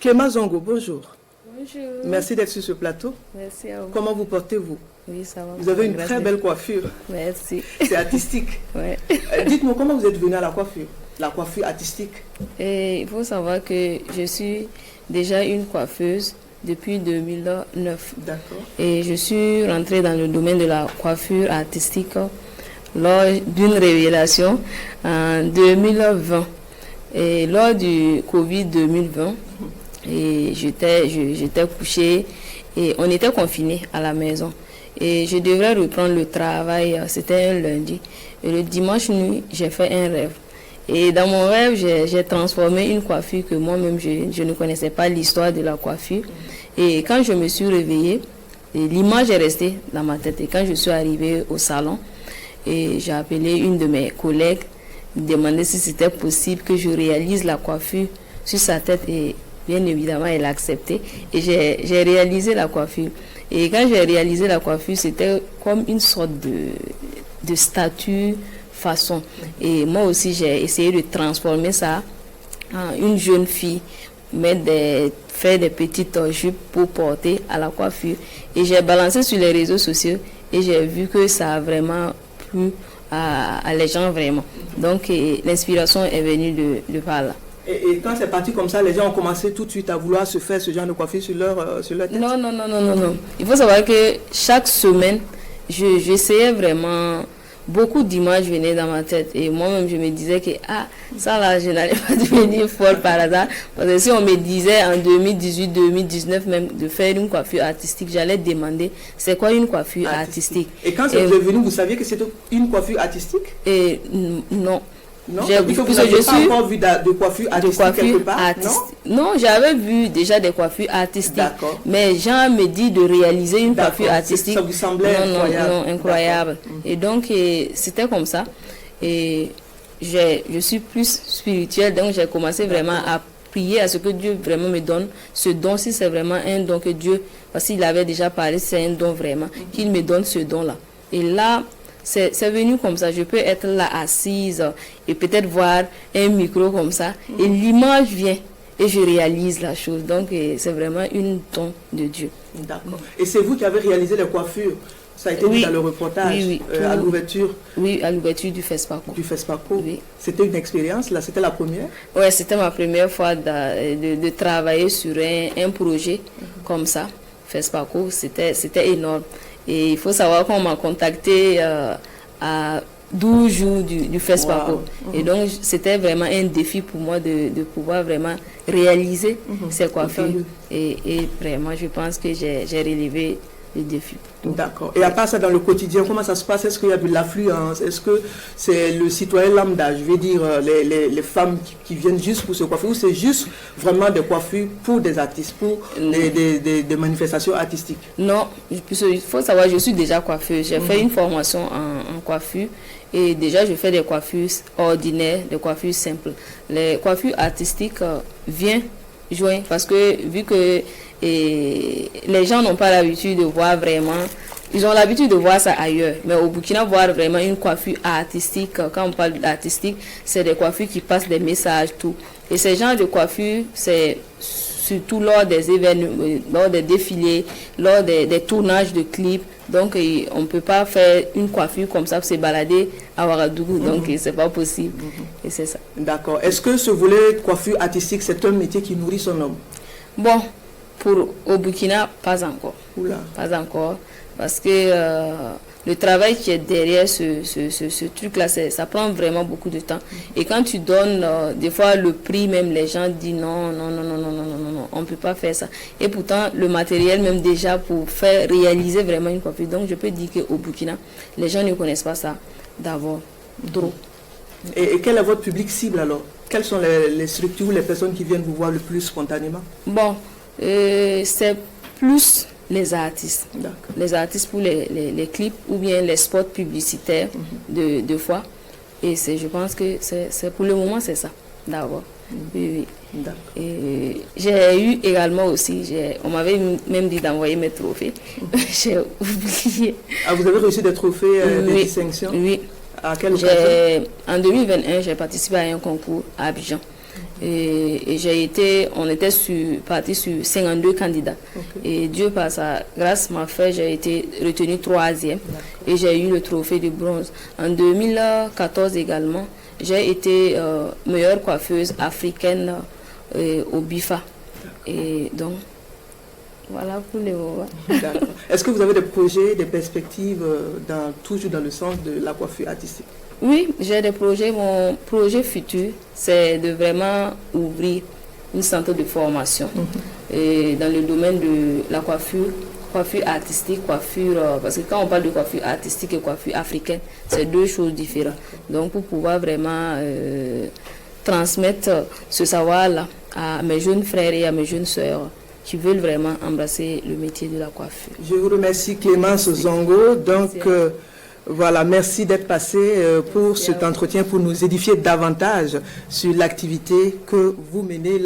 Clément Zongo, bonjour. Bonjour. Merci d'être sur ce plateau. Merci à vous. Comment vous portez-vous? Oui, ça va. Vous avez une très belle coiffure. Merci. C'est artistique. Ouais. Dites-moi, comment vous êtes venu à la coiffure artistique? Et il faut savoir que je suis déjà une coiffeuse depuis 2009. D'accord. Et je suis rentrée dans le domaine de la coiffure artistique lors d'une révélation en 2020. Et lors du Covid 2020, et j'étais couchée et on était confinés à la maison. Et je devrais reprendre le travail, c'était un lundi. Et le dimanche nuit, j'ai fait un rêve. Et dans mon rêve, j'ai transformé une coiffure que moi-même, je ne connaissais pas l'histoire de la coiffure. Et quand je me suis réveillée, l'image est restée dans ma tête. Et quand je suis arrivée au salon, et j'ai appelé une de mes collègues, demandé si c'était possible que je réalise la coiffure sur sa tête. Et bien évidemment, elle a accepté. Et j'ai réalisé la coiffure. Et quand j'ai réalisé la coiffure, c'était comme une sorte de statue façon. Et moi aussi, j'ai essayé de transformer ça en une jeune fille, faire des petites jupes pour porter à la coiffure. Et j'ai balancé sur les réseaux sociaux et j'ai vu que ça a vraiment plu à les gens vraiment. Donc, l'inspiration est venue de par là. Et quand c'est parti comme ça, les gens ont commencé tout de suite à vouloir se faire ce genre de coiffure sur leur tête? Non. Il faut savoir que chaque semaine, j'essayais vraiment, beaucoup d'images venaient dans ma tête. Et moi-même, je me disais que, ça là, je n'allais pas devenir folle par hasard. Parce que si on me disait en 2018, 2019 même de faire une coiffure artistique, j'allais demander, c'est quoi une coiffure artistique? Et quand vous êtes venu, vous saviez que c'était une coiffure artistique? Et non. Non, vous n'avez pas encore vu de coiffure artistique quelque part, non, j'avais vu déjà des coiffures artistiques. Mais Jean me dit de réaliser une coiffure artistique. Ça vous semblait incroyable? Non, incroyable. Et donc, c'était comme ça. Et je suis plus spirituelle, donc j'ai commencé vraiment à prier à ce que Dieu vraiment me donne ce don, si c'est vraiment un don que Dieu, parce qu'il avait déjà parlé, c'est un don vraiment, qu'il me donne ce don-là. Et là, c'est venu comme ça. Je peux être là assise et peut-être voir un micro comme ça. Et l'image vient et je réalise la chose. Donc, c'est vraiment une don de Dieu. D'accord. Et c'est vous qui avez réalisé les coiffures? Ça a été dit dans le reportage, à l'ouverture? Oui, à l'ouverture du FESPACO. Du FESPACO. Oui. C'était une expérience, là? C'était la première? Oui, c'était ma première fois de travailler sur un projet comme ça. FESPACO, c'était énorme. Et il faut savoir qu'on m'a contacté à 12 jours du FESPACO. Wow. Et donc, c'était vraiment un défi pour moi de pouvoir vraiment réaliser ces coiffures. Et vraiment, je pense que j'ai relevé le défi. D'accord. Et à part ça, dans le quotidien, comment ça se passe? Est-ce qu'il y a de l'affluence? Est-ce que c'est le citoyen lambda, je veux dire, les femmes qui viennent juste pour se coiffer, ou c'est juste vraiment des coiffures pour des artistes, pour des manifestations artistiques? Non, il faut savoir, je suis déjà coiffeuse. J'ai fait une formation en coiffure et déjà je fais des coiffures ordinaires, des coiffures simples. Les coiffures artistiques viennent joindre parce que vu que les gens n'ont pas l'habitude de voir vraiment, ils ont l'habitude de voir ça ailleurs, mais au Burkina, voir vraiment une coiffure artistique, quand on parle d'artistique, c'est des coiffures qui passent des messages, tout. Et ces genres de coiffures, c'est surtout lors des événements, lors des défilés, lors des tournages de clips. Donc, on ne peut pas faire une coiffure comme ça pour se balader à Ouagadougou. Donc, c'est pas possible. Et c'est ça. D'accord. Est-ce que ce volet coiffure artistique, c'est un métier qui nourrit son homme? Bon, au Burkina, pas encore. Oula. Pas encore. Parce que le travail qui est derrière ce truc-là, ça prend vraiment beaucoup de temps. Et quand tu donnes, des fois, le prix, même les gens disent non, on ne peut pas faire ça. Et pourtant, le matériel, même déjà, pour faire réaliser vraiment une coiffure. Donc, je peux dire qu'au Burkina, les gens ne connaissent pas ça d'abord. Trop. Et quel est votre public cible alors? Quelles sont les structures ou les personnes qui viennent vous voir le plus spontanément? Bon, c'est plus les artistes. Les artistes pour les clips ou bien les spots publicitaires de fois. Et je pense que c'est pour le moment, c'est ça, d'abord. Oui. Et j'ai eu également aussi, on m'avait même dit d'envoyer mes trophées. J'ai oublié. Ah, vous avez reçu des trophées de distinction? Oui. À quelle occasion? En 2021, j'ai participé à un concours à Abidjan. Et on était parti sur 52 candidats. Et Dieu par sa grâce m'a fait, j'ai été retenue 3e et j'ai eu le trophée de bronze. En 2014 également, j'ai été meilleure coiffeuse africaine au BIFA. Et donc, voilà pour les moments. Est-ce que vous avez des projets, des perspectives toujours dans le sens de la coiffure artistique? Oui, j'ai des projets. Mon projet futur, c'est de vraiment ouvrir une centre de formation et dans le domaine de la coiffure artistique, parce que quand on parle de coiffure artistique et coiffure africaine, c'est deux choses différentes. Donc pour pouvoir vraiment transmettre ce savoir-là à mes jeunes frères et à mes jeunes sœurs qui veulent vraiment embrasser le métier de la coiffure. Je vous remercie Clémence Zongo. Donc voilà, merci d'être passé pour cet entretien, pour nous édifier davantage sur l'activité que vous menez.